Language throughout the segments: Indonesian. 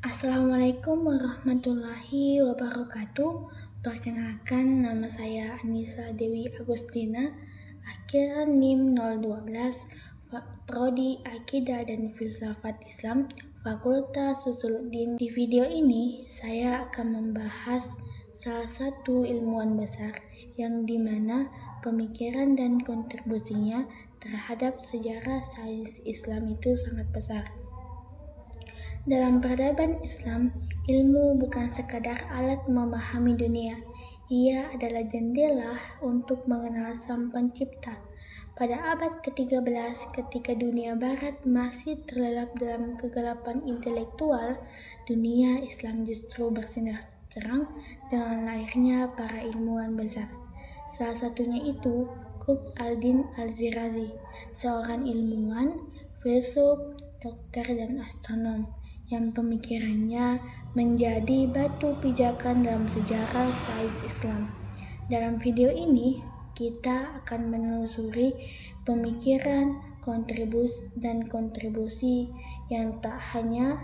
Assalamualaikum warahmatullahi wabarakatuh. Perkenalkan, nama saya Anissa Dewi Agustina, akhiran NIM 012, Prodi Akidah dan Filsafat Islam, Fakultas Usuluddin. Di video ini, saya akan membahas salah satu ilmuwan besar yang dimana pemikiran dan kontribusinya terhadap sejarah sains Islam itu sangat besar. Dalam peradaban Islam, ilmu bukan sekadar alat memahami dunia. Ia adalah jendela untuk mengenal Sang Pencipta. Pada abad ke-13, ketika dunia barat masih terlelap dalam kegelapan intelektual, dunia Islam justru bersinar terang dengan lahirnya para ilmuwan besar. Salah satunya itu Qutb al-Din al-Shirazi, seorang ilmuwan, filsuf, dokter, dan astronom yang pemikirannya menjadi batu pijakan dalam sejarah sains Islam. Dalam video ini, kita akan menelusuri pemikiran, kontribusi yang tak hanya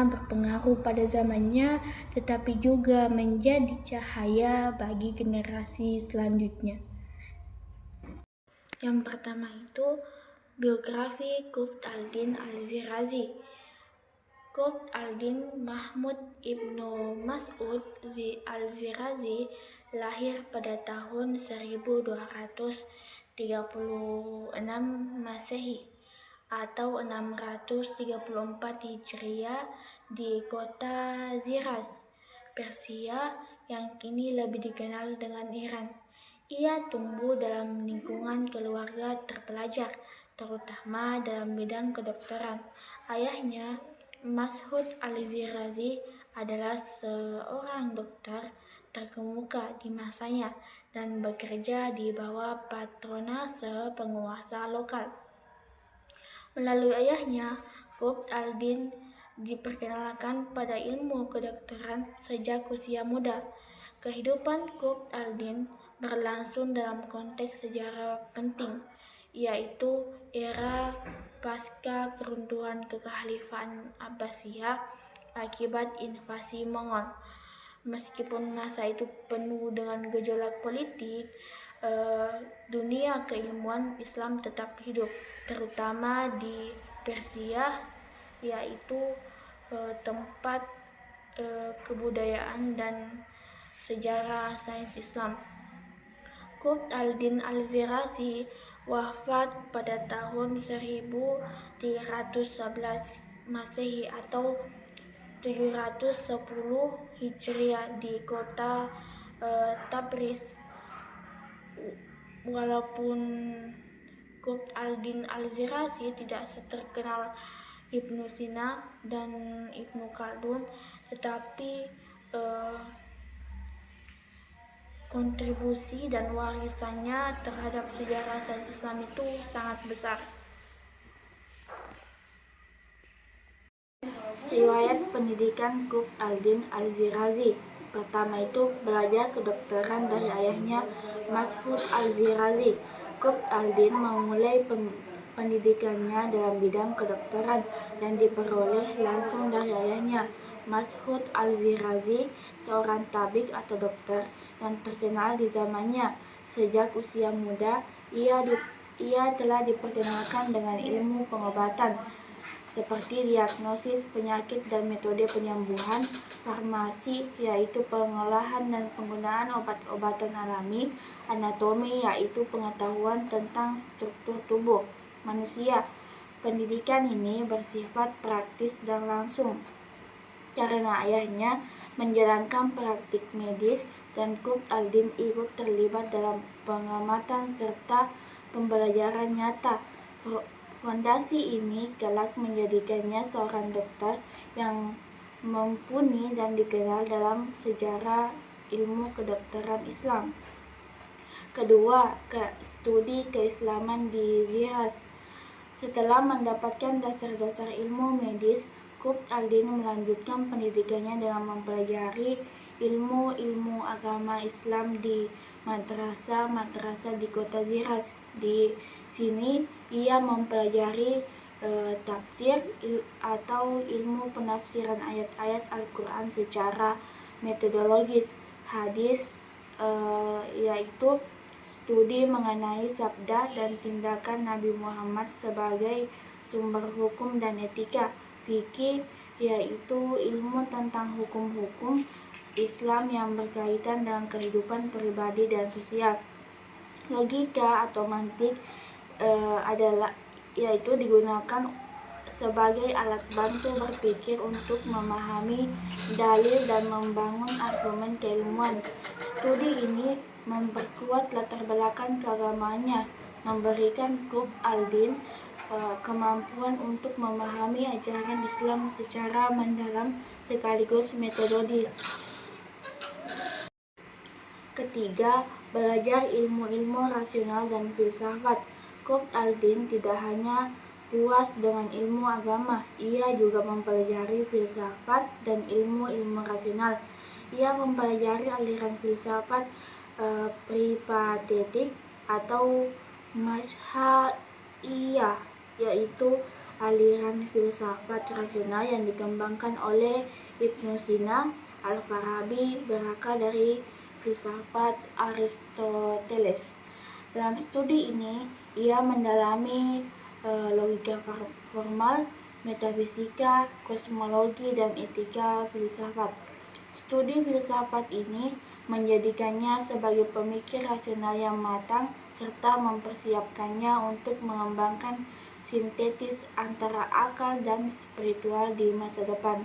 berpengaruh pada zamannya, tetapi juga menjadi cahaya bagi generasi selanjutnya. Yang pertama itu biografi Qutb al-Din al-Shirazi. Qutb al-Din Mahmud ibnu Mas'ud al-Shirazi lahir pada tahun 1236 Masehi atau 634 Hijriah di kota Shiraz, Persia yang kini lebih dikenal dengan Iran. Ia tumbuh dalam lingkungan keluarga terpelajar, terutama dalam bidang kedokteran. Ayahnya, Mas'ud al-Shirazi, adalah seorang dokter terkemuka di masanya dan bekerja di bawah patronase penguasa lokal. Melalui ayahnya, Qutb al-Din diperkenalkan pada ilmu kedokteran sejak usia muda. Kehidupan Qutb al-Din berlangsung dalam konteks sejarah penting, yaitu era pasca keruntuhan Kekhalifahan Abbasiyah akibat invasi Mongol. Meskipun masa itu penuh dengan gejolak politik, dunia keilmuan Islam tetap hidup, terutama di Persia, yaitu tempat kebudayaan dan sejarah sains Islam. Qutb al-Din al-Shirazi wafat pada tahun 1311 Masehi atau 710 Hijriah di kota Tabriz. Walaupun Qutb al-Din al-Shirazi tidak seterkenal Ibnu Sina dan Ibnu Khaldun, tetapi kontribusi dan warisannya terhadap sejarah sains Islam itu sangat besar. Riwayat pendidikan Qutb al-Din al-Shirazi. Pertama itu belajar kedokteran dari ayahnya, Mas'ud al-Shirazi. Qutb al-Din memulai pendidikannya dalam bidang kedokteran dan diperoleh langsung dari ayahnya, Mas'ud al-Shirazi, seorang tabib atau dokter yang terkenal di zamannya. Sejak usia muda, ia telah diperkenalkan dengan ilmu pengobatan, seperti diagnosis penyakit dan metode penyembuhan, farmasi, yaitu pengolahan dan penggunaan obat-obatan alami, anatomi, yaitu pengetahuan tentang struktur tubuh manusia. Pendidikan ini bersifat praktis dan langsung, karena ayahnya menjalankan praktik medis dan Qutb al-Din ikut terlibat dalam pengamatan serta pembelajaran nyata. Fondasi ini kelak menjadikannya seorang dokter yang mumpuni dan dikenal dalam sejarah ilmu kedokteran Islam. Kedua, studi keislaman di Shiraz. Setelah mendapatkan dasar-dasar ilmu medis, Qutb al-Din melanjutkan pendidikannya dengan mempelajari ilmu-ilmu agama Islam di madrasah di kota Shiraz. Di sini ia mempelajari tafsir atau ilmu penafsiran ayat-ayat Al-Quran secara metodologis. Hadis yaitu studi mengenai sabda dan tindakan Nabi Muhammad sebagai sumber hukum dan etika. Fikih yaitu ilmu tentang hukum-hukum Islam yang berkaitan dengan kehidupan pribadi dan sosial. Logika atau mantik adalah yaitu digunakan sebagai alat bantu berpikir untuk memahami dalil dan membangun argumen keilmuan. Studi ini memperkuat latar belakang keagamaannya, memberikan Qutb al-Din kemampuan untuk memahami ajaran Islam secara mendalam sekaligus metodologis. Ketiga, belajar ilmu-ilmu rasional dan filsafat. Qutb al-Din tidak hanya puas dengan ilmu agama, ia juga mempelajari filsafat dan ilmu-ilmu rasional. Ia mempelajari aliran filsafat pripatetik atau mazhabiyah, yaitu aliran filsafat rasional yang dikembangkan oleh Ibnu Sina. Al-Farabi berakar dari filsafat Aristoteles. Dalam studi ini, ia mendalami logika formal, metafisika, kosmologi, dan etika filsafat. Studi filsafat ini menjadikannya sebagai pemikir rasional yang matang serta mempersiapkannya untuk mengembangkan sintetis antara akal dan spiritual di masa depan.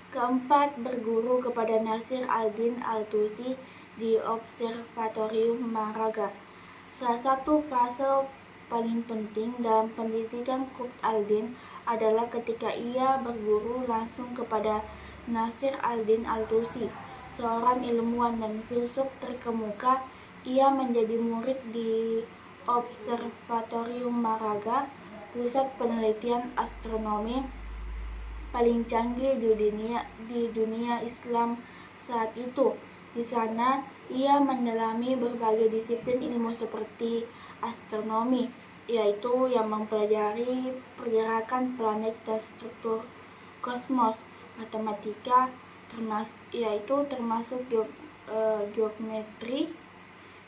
Keempat, berguru kepada Nasir al-Din al-Tusi di Observatorium Maraga. Salah satu fase paling penting dalam pendidikan Qutb al-Din adalah ketika ia berguru langsung kepada Nasir al-Din al-Tusi, seorang ilmuwan dan filsuf terkemuka. Ia menjadi murid di Observatorium Maraga, pusat penelitian astronomi paling canggih di dunia Islam saat itu. Di sana, ia mendalami berbagai disiplin ilmu seperti astronomi, yaitu yang mempelajari pergerakan planet dan struktur kosmos, matematika, termasuk geometri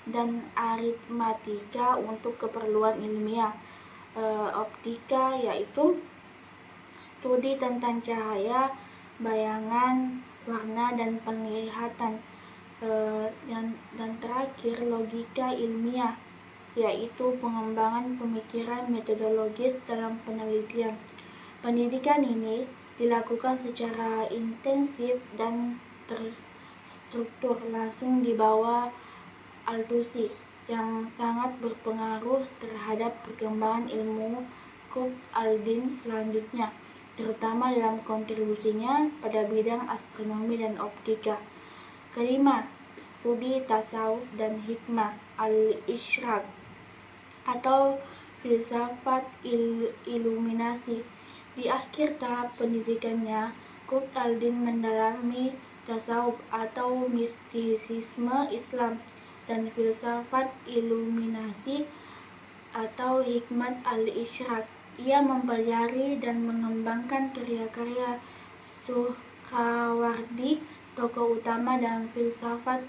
dan aritmatika untuk keperluan ilmiah, optika, yaitu studi tentang cahaya, bayangan, warna, dan penglihatan, dan terakhir logika ilmiah, yaitu pengembangan pemikiran metodologis dalam penelitian. Pendidikan ini dilakukan secara intensif dan terstruktur langsung di bawah al-Tusi, yang sangat berpengaruh terhadap perkembangan ilmu Qutb al-Din selanjutnya, terutama dalam kontribusinya pada bidang astronomi dan optika. Kelima, studi tasawuf dan hikmah al-Isyraq atau filsafat iluminasi. Di akhir tahap pendidikannya, Qutb al-Din mendalami tasawuf atau mistisisme Islam dan filsafat iluminasi atau hikmat al-Isyraq. Ia mempelajari dan mengembangkan karya-karya Suhrawardi, tokoh utama dalam filsafat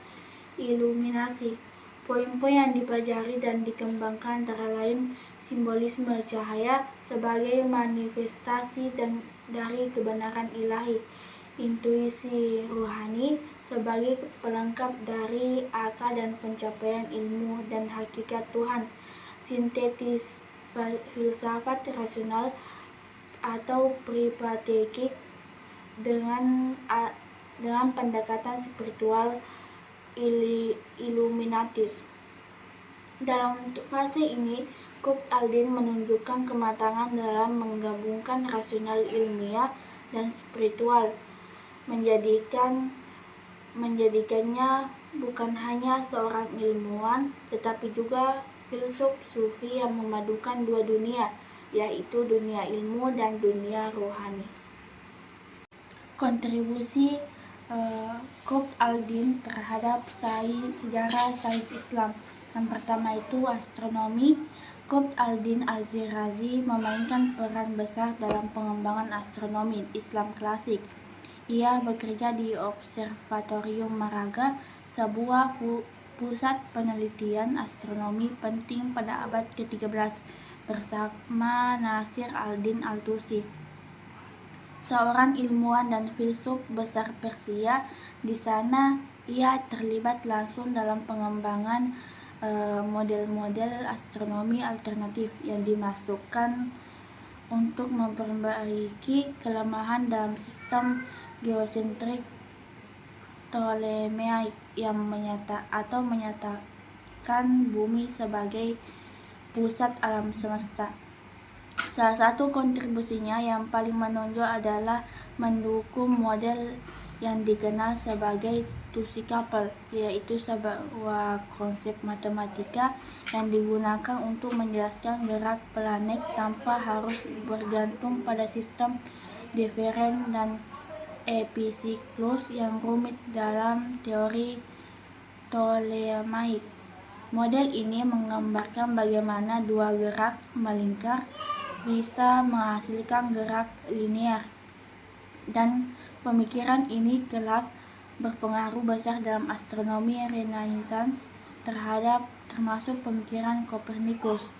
iluminasi. Poin-poin yang dipelajari dan dikembangkan antara lain simbolisme cahaya sebagai manifestasi dari kebenaran ilahi, intuisi ruhani sebagai pelengkap dari akal dan pencapaian ilmu dan hakikat Tuhan, sintetis filsafat rasional atau pripatetik dengan pendekatan spiritual iluminatis. Dalam fase ini, Qutb al-Din menunjukkan kematangan dalam menggabungkan rasional ilmiah dan spiritual, menjadikannya bukan hanya seorang ilmuwan, tetapi juga filsuf sufi yang memadukan dua dunia, yaitu dunia ilmu dan dunia rohani. Kontribusi Qutb al-Din terhadap sejarah sains Islam. Yang pertama itu astronomi. Qutb al-Din al-Shirazi memainkan peran besar dalam pengembangan astronomi Islam klasik. Ia bekerja di Observatorium Maraga, sebuah pusat penelitian astronomi penting pada abad ke-13 bersama Nasir al-Din al-Tusi, seorang ilmuwan dan filsuf besar Persia. Di sana ia terlibat langsung dalam pengembangan model-model astronomi alternatif yang dimasukkan untuk memperbaiki kelemahan dalam sistem geosentrik Ptolemaic yang menyatakan bumi sebagai pusat alam semesta. Salah satu kontribusinya yang paling menonjol adalah mendukung model yang dikenal sebagai Tusi-Couple, yaitu sebuah konsep matematika yang digunakan untuk menjelaskan gerak planet tanpa harus bergantung pada sistem diferen dan episiklus yang rumit dalam teori Ptolemaic. Model ini menggambarkan bagaimana dua gerak melingkar bisa menghasilkan gerak linear, dan pemikiran ini kelak berpengaruh besar dalam astronomi Renaissance termasuk pemikiran Kopernikus.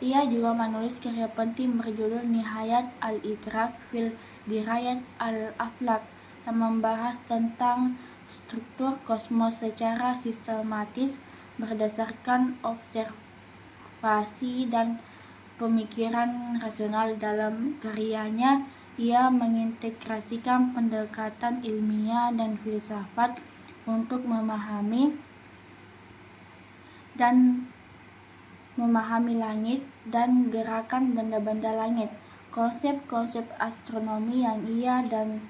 Ia juga menulis karya penting berjudul Nihayat al-Idrak fil Dirayat al-Aflak yang membahas tentang struktur kosmos secara sistematis berdasarkan observasi dan pemikiran rasional. Dalam karyanya, ia mengintegrasikan pendekatan ilmiah dan filsafat untuk memahami langit dan gerakan benda-benda langit. Konsep-konsep astronomi yang ia dan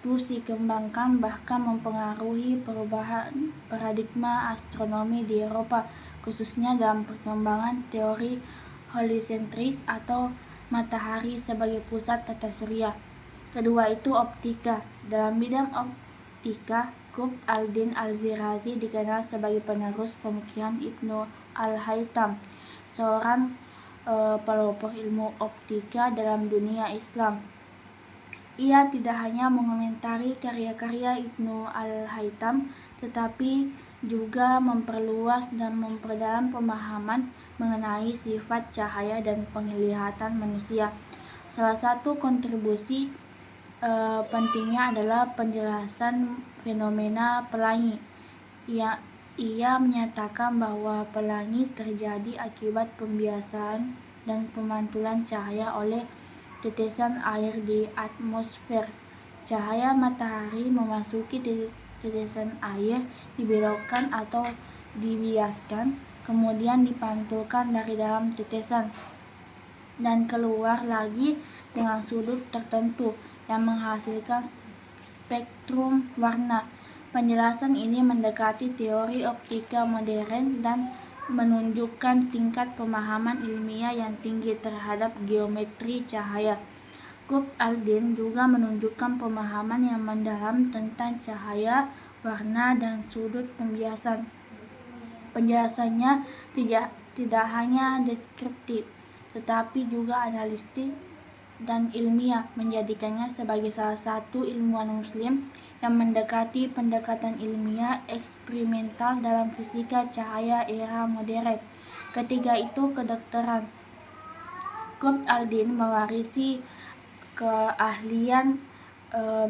Tusi kembangkan bahkan mempengaruhi perubahan paradigma astronomi di Eropa, khususnya dalam perkembangan teori heliocentris atau matahari sebagai pusat tata surya. Kedua itu optika. Dalam bidang optika, Qutb al-Din al-Shirazi dikenal sebagai penerus pemikiran Ibnu al-Haytham, seorang pelopor ilmu optika dalam dunia Islam. Ia tidak hanya mengomentari karya-karya Ibnu al-Haytham, tetapi juga memperluas dan memperdalam pemahaman mengenai sifat cahaya dan penglihatan manusia. Salah satu kontribusi pentingnya adalah penjelasan fenomena pelangi. Ia menyatakan bahwa pelangi terjadi akibat pembiasaan dan pemantulan cahaya oleh tetesan air di atmosfer. Cahaya matahari memasuki tetesan air, dibelokkan atau dibiaskan, kemudian dipantulkan dari dalam tetesan dan keluar lagi dengan sudut tertentu yang menghasilkan spektrum warna. Penjelasan ini mendekati teori optika modern dan menunjukkan tingkat pemahaman ilmiah yang tinggi terhadap geometri cahaya. Qutb al-Din juga menunjukkan pemahaman yang mendalam tentang cahaya, warna, dan sudut pembiasan. Penjelasannya tidak hanya deskriptif, tetapi juga analitik dan ilmiah, menjadikannya sebagai salah satu ilmuwan muslim yang mendekati pendekatan ilmiah eksperimental dalam fisika cahaya era modern. Ketiga itu kedokteran. Qutb al-Din mewarisi keahlian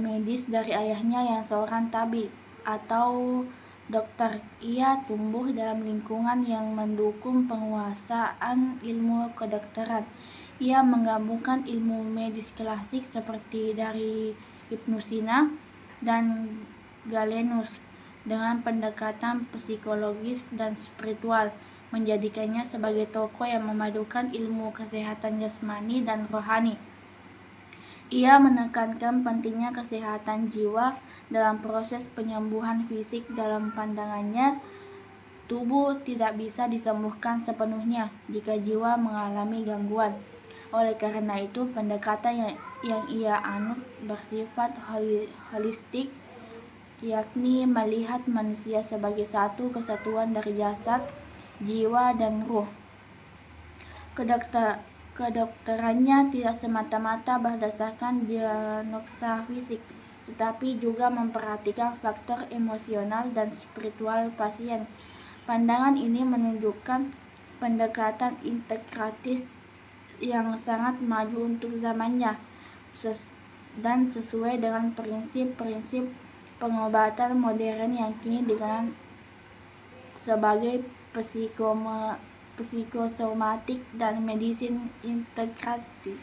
medis dari ayahnya yang seorang tabib atau dokter. Ia tumbuh dalam lingkungan yang mendukung penguasaan ilmu kedokteran. Ia menggabungkan ilmu medis klasik seperti dari Ibnu Sina dan Galenus dengan pendekatan psikologis dan spiritual, menjadikannya sebagai tokoh yang memadukan ilmu kesehatan jasmani dan rohani. Ia menekankan pentingnya kesehatan jiwa dalam proses penyembuhan fisik. Dalam pandangannya, tubuh tidak bisa disembuhkan sepenuhnya jika jiwa mengalami gangguan. Oleh karena itu, pendekatan yang ia anut bersifat holistik, yakni melihat manusia sebagai satu kesatuan dari jasad, jiwa, dan ruh. Kedokterannya tidak semata-mata berdasarkan diagnosa fisik, tetapi juga memperhatikan faktor emosional dan spiritual pasien. Pandangan ini menunjukkan pendekatan integratif yang sangat maju untuk zamannya dan sesuai dengan prinsip-prinsip pengobatan modern yang kini dikenal sebagai psikosomatik dan medicine integratif.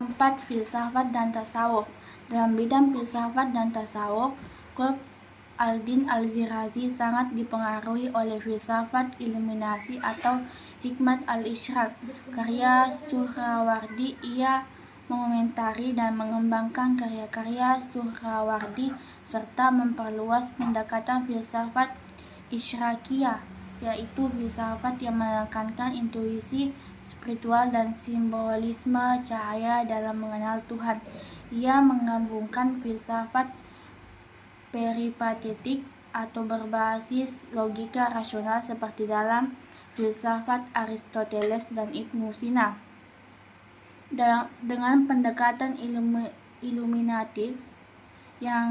4. Filsafat dan tasawuf. Dalam bidang filsafat dan tasawuf, Qutb al-Din al-Shirazi sangat dipengaruhi oleh filsafat iluminasi atau hikmat al-isyraq. Karya Suhrawardi. Ia mengomentari dan mengembangkan karya-karya Suhrawardi serta memperluas pendekatan filsafat Isyraqiyah, yaitu filsafat yang menekankan intuisi spiritual dan simbolisme cahaya dalam mengenal Tuhan. Ia menggabungkan filsafat peripatetik atau berbasis logika rasional seperti dalam filsafat Aristoteles dan Ibnu Sina. Dengan pendekatan iluminatif yang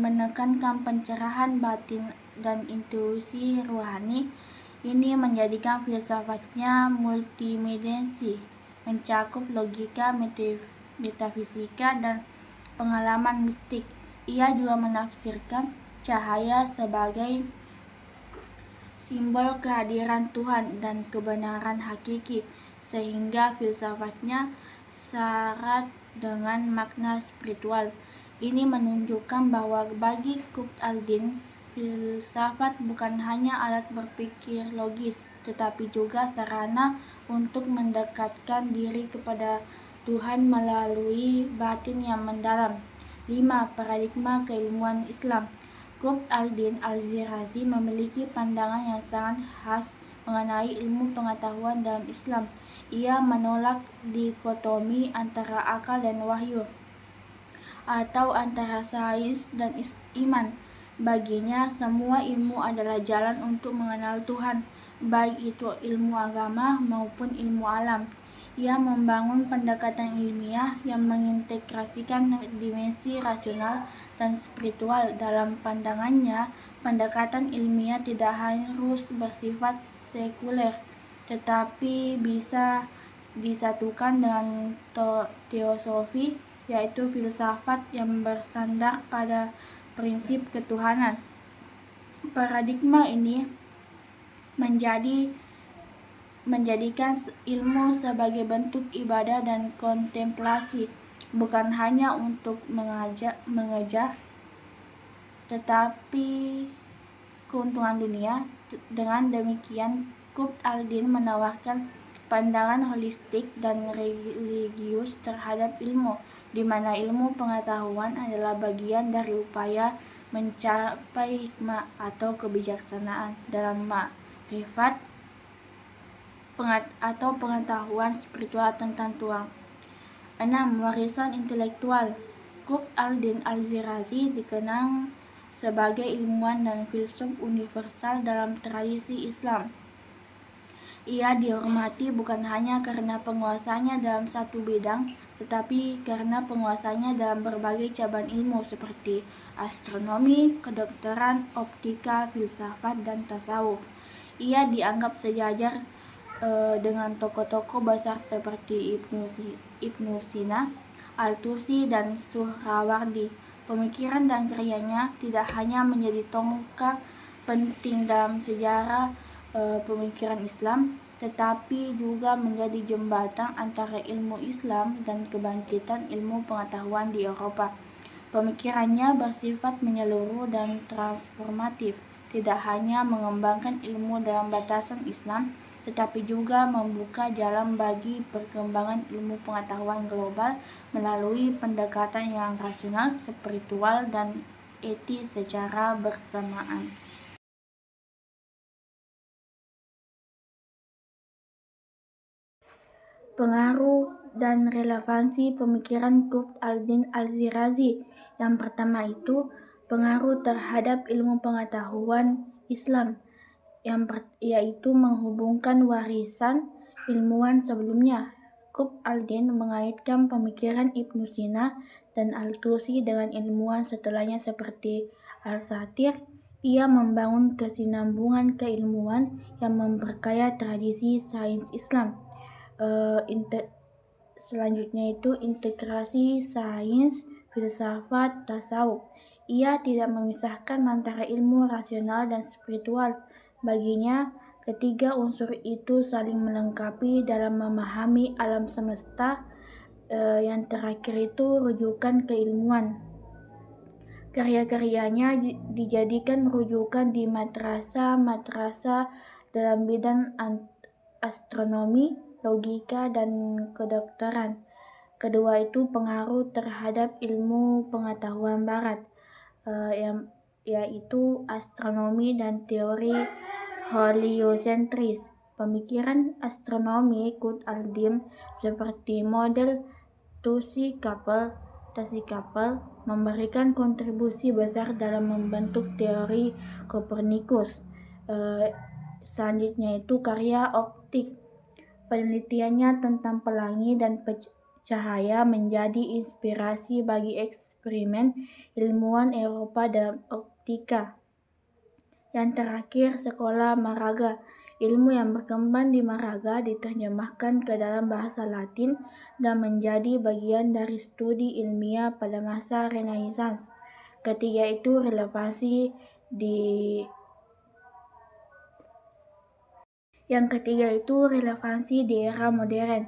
menekankan pencerahan batin dan intuisi ruhani, ini menjadikan filsafatnya multidimensi, mencakup logika, metafisika, dan pengalaman mistik. Ia juga menafsirkan cahaya sebagai simbol kehadiran Tuhan dan kebenaran hakiki, sehingga filsafatnya syarat dengan makna spiritual. Ini menunjukkan bahwa bagi Qutb al-Din, filsafat bukan hanya alat berpikir logis, tetapi juga sarana untuk mendekatkan diri kepada Tuhan melalui batin yang mendalam. 5. Paradigma keilmuan Islam. Qutb al-Din al-Shirazi memiliki pandangan yang sangat khas mengenai ilmu pengetahuan dalam Islam. Ia menolak dikotomi antara akal dan wahyu, atau antara sains dan iman. Baginya, semua ilmu adalah jalan untuk mengenal Tuhan, baik itu ilmu agama maupun ilmu alam. Ia membangun pendekatan ilmiah yang mengintegrasikan dimensi rasional dan spiritual. Dalam pandangannya, pendekatan ilmiah tidak harus bersifat sekuler, tetapi bisa disatukan dengan teosofi, yaitu filsafat yang bersandar pada prinsip ketuhanan. Paradigma ini menjadikan ilmu sebagai bentuk ibadah dan kontemplasi, bukan hanya untuk mengejar tetapi keuntungan dunia. Dengan demikian, Qutb al-Din menawarkan pandangan holistik dan religius terhadap ilmu, di mana ilmu pengetahuan adalah bagian dari upaya mencapai hikmah atau kebijaksanaan dalam makrifat atau pengetahuan spiritual tentang Tuhan. 6. Warisan intelektual. Qutb al-Din al-Shirazi dikenal sebagai ilmuwan dan filsuf universal dalam tradisi Islam. Ia dihormati bukan hanya karena penguasanya dalam satu bidang, tetapi karena penguasanya dalam berbagai cabang ilmu seperti astronomi, kedokteran, optika, filsafat, dan tasawuf. Ia dianggap sejajar dengan tokoh-tokoh besar seperti Ibnu Sina, Al-Tusi, dan Suhrawardi. Pemikiran dan karyanya tidak hanya menjadi tonggak penting dalam sejarah pemikiran Islam, tetapi juga menjadi jembatan antara ilmu Islam dan kebangkitan ilmu pengetahuan di Eropa. Pemikirannya bersifat menyeluruh dan transformatif, tidak hanya mengembangkan ilmu dalam batasan Islam, tetapi juga membuka jalan bagi perkembangan ilmu pengetahuan global melalui pendekatan yang rasional, spiritual, dan etis secara bersamaan. Pengaruh dan relevansi pemikiran Qutb al-Din al-Shirazi. Yang pertama itu pengaruh terhadap ilmu pengetahuan Islam, yaitu menghubungkan warisan ilmuwan sebelumnya. Qutb al-Din mengaitkan pemikiran Ibnu Sina dan Al-Tusi dengan ilmuwan setelahnya seperti Al-Satir. Ia membangun kesinambungan keilmuan yang memperkaya tradisi sains Islam. Selanjutnya itu integrasi sains, filsafat, tasawuf. Ia tidak memisahkan antara ilmu rasional dan spiritual. Baginya, ketiga unsur itu saling melengkapi dalam memahami alam semesta. Yang terakhir itu rujukan keilmuan. Karya-karyanya dijadikan rujukan di madrasah dalam bidang astronomi, logika, dan kedokteran. Kedua itu pengaruh terhadap ilmu pengetahuan barat, yaitu astronomi dan teori heliosentris. Pemikiran astronomi Qutb al-Din seperti model Tusi-Capel memberikan kontribusi besar dalam membentuk teori Kopernikus. Selanjutnya itu karya optik. Penelitiannya tentang pelangi dan cahaya menjadi inspirasi bagi eksperimen ilmuwan Eropa dalam optika. Yang terakhir, sekolah Maraga. Ilmu yang berkembang di Maraga diterjemahkan ke dalam bahasa Latin dan menjadi bagian dari studi ilmiah pada masa Renaissance. Ketiga itu relevansi di era modern.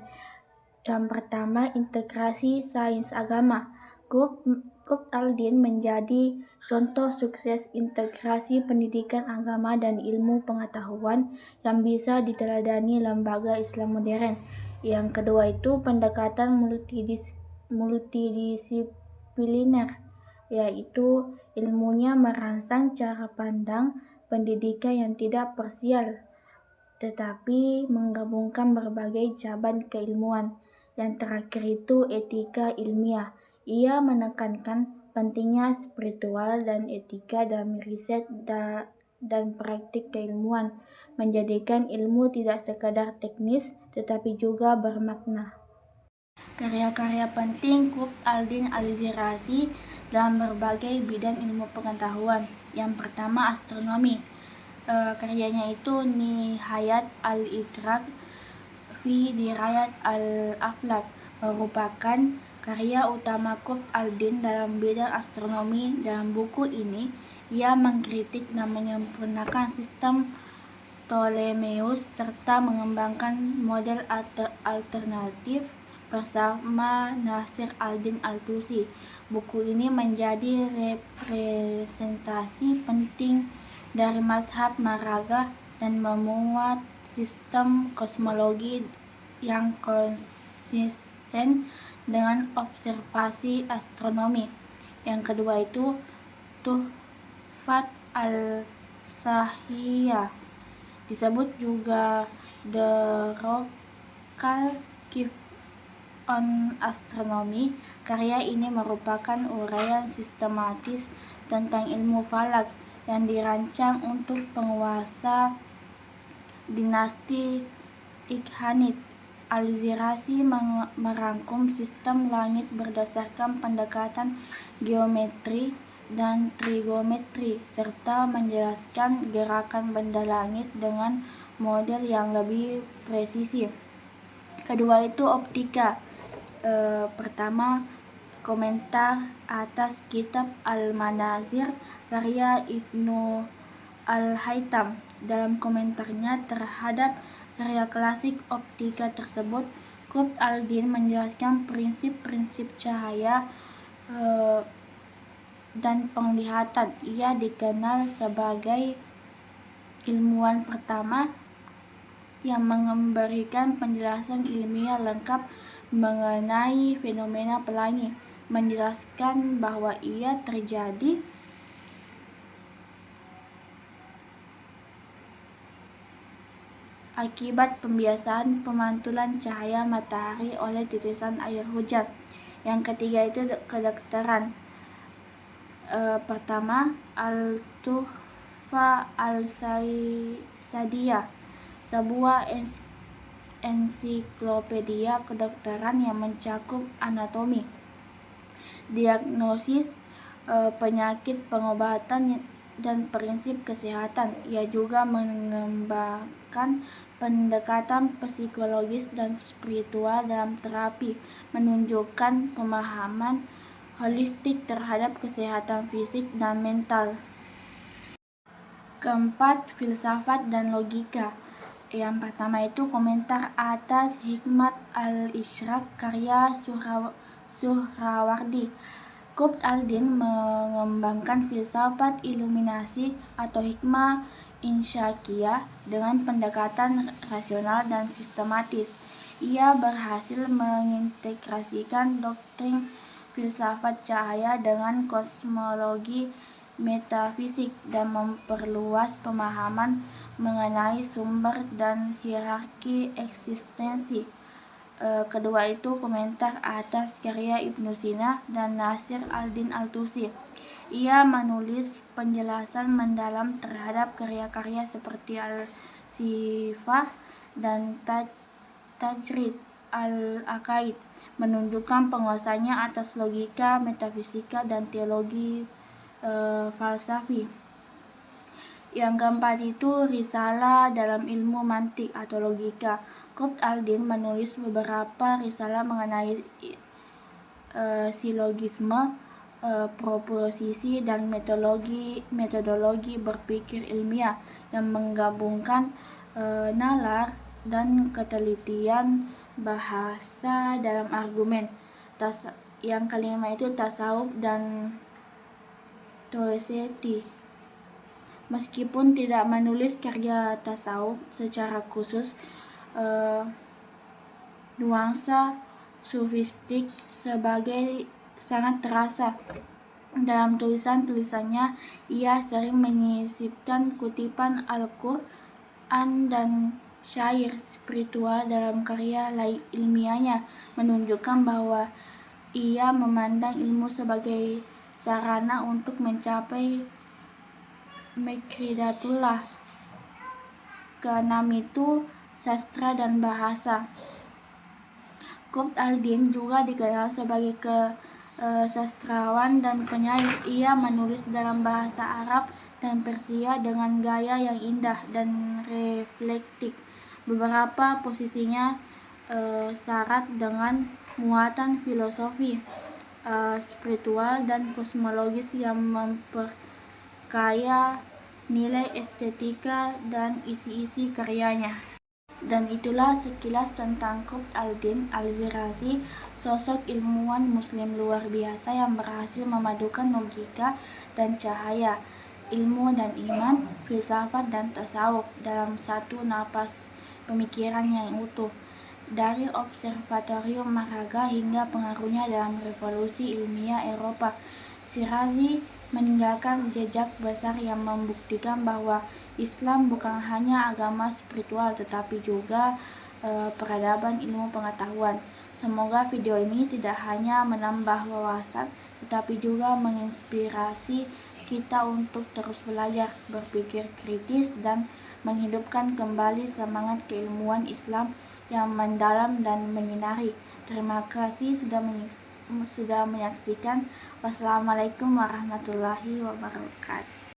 Yang pertama, integrasi sains agama. Qutb al-Din menjadi contoh sukses integrasi pendidikan agama dan ilmu pengetahuan yang bisa diteladani lembaga Islam modern. Yang kedua itu pendekatan multidisipliner, yaitu ilmunya merangsang cara pandang pendidikan yang tidak parsial, tetapi menggabungkan berbagai cabang keilmuan. Yang terakhir itu etika ilmiah. Ia menekankan pentingnya spiritual dan etika dalam riset dan praktik keilmuan, menjadikan ilmu tidak sekadar teknis tetapi juga bermakna. Karya-karya penting Qutb al-Din al-Shirazi dalam berbagai bidang ilmu pengetahuan. Yang pertama, astronomi. Karyanya itu Nihayat al-Idrak fi Dirayat al-Aflak merupakan karya utama Qutb al-Din dalam bidang astronomi. Dalam buku ini, ia mengkritik dan menyempurnakan sistem Ptolemeus serta mengembangkan model alternatif bersama Nasir al-Din al-Tusi. Buku ini menjadi representasi penting dari mazhab Maraga dan memuat sistem kosmologi yang konsisten dengan observasi astronomi. Yang kedua itu Tuhfat al-Sahiyah, disebut juga The Royal Gift on Astronomy. Karya ini merupakan uraian sistematis tentang ilmu falak yang dirancang untuk penguasa dinasti Ikhanid. Al-Shirazi merangkum sistem langit berdasarkan pendekatan geometri dan trigonometri serta menjelaskan gerakan benda langit dengan model yang lebih presisi. Kedua itu optika. Pertama, komentar atas kitab Al-Manazir karya Ibnu Al-Haytham. Dalam komentarnya terhadap karya klasik optika tersebut, Qutb al-Din menjelaskan prinsip-prinsip cahaya dan penglihatan. Ia dikenal sebagai ilmuwan pertama yang memberikan penjelasan ilmiah lengkap mengenai fenomena pelangi, menjelaskan bahwa ia terjadi akibat pembiasaan pemantulan cahaya matahari oleh titisan air hujan. Yang ketiga itu kedokteran. Pertama, Al-Tuhfa al-Sadiyah, sebuah ensiklopedia kedokteran yang mencakup anatomi, diagnosis penyakit, pengobatan, dan prinsip kesehatan. Ia juga mengembangkan pendekatan psikologis dan spiritual dalam terapi, menunjukkan pemahaman holistik terhadap kesehatan fisik dan mental. Keempat, filsafat dan logika. Yang pertama itu komentar atas Hikmat al-Isyraq karya Suhrawardi. Qutb al-Din mengembangkan filsafat iluminasi atau hikmah insyaqiyah dengan pendekatan rasional dan sistematis. Ia berhasil mengintegrasikan doktrin filsafat cahaya dengan kosmologi metafisik dan memperluas pemahaman mengenai sumber dan hierarki eksistensi. Kedua itu komentar atas karya Ibnu Sina dan Nasir al-Din al-Tusi. Ia menulis penjelasan mendalam terhadap karya-karya seperti Al-Sifah dan Tajrid al-Aqaid, menunjukkan penguasanya atas logika, metafisika, dan teologi falsafi. Yang keempat itu risalah dalam ilmu mantik atau logika. Qutb al-Din menulis beberapa risalah mengenai silogisme, proposisi, dan metodologi berpikir ilmiah yang menggabungkan nalar dan ketelitian bahasa dalam argumen. Yang kelima itu tasawuf dan teoseti. Meskipun tidak menulis karya tasawuf secara khusus, nuansa sufistik sebagai sangat terasa dalam tulisan-tulisannya. Ia sering menyisipkan kutipan Al-Quran dan syair spiritual dalam karya ilmiahnya, menunjukkan bahwa ia memandang ilmu sebagai sarana untuk mencapai Mekridatullah. Keenam itu sastra dan bahasa. Qutb al-Din juga dikenal sebagai sastrawan dan penyair. Ia menulis dalam bahasa Arab dan Persia dengan gaya yang indah dan reflektif. Beberapa posisinya syarat dengan muatan filosofi, spiritual, dan kosmologis yang memperkaya nilai estetika dan isi-isi karyanya. Dan itulah sekilas tentang Qutb al-Din al-Shirazi, sosok ilmuwan muslim luar biasa yang berhasil memadukan logika dan cahaya, ilmu dan iman, filsafat dan tasawuf dalam satu napas pemikiran yang utuh. Dari observatorium Maraga hingga pengaruhnya dalam revolusi ilmiah Eropa, Shirazi meninggalkan jejak besar yang membuktikan bahwa Islam bukan hanya agama spiritual tetapi juga peradaban ilmu pengetahuan. Semoga video ini tidak hanya menambah wawasan tetapi juga menginspirasi kita untuk terus belajar, berpikir kritis, dan menghidupkan kembali semangat keilmuan Islam yang mendalam dan menyinari. Terima kasih sudah menyaksikan. Wassalamualaikum warahmatullahi wabarakatuh.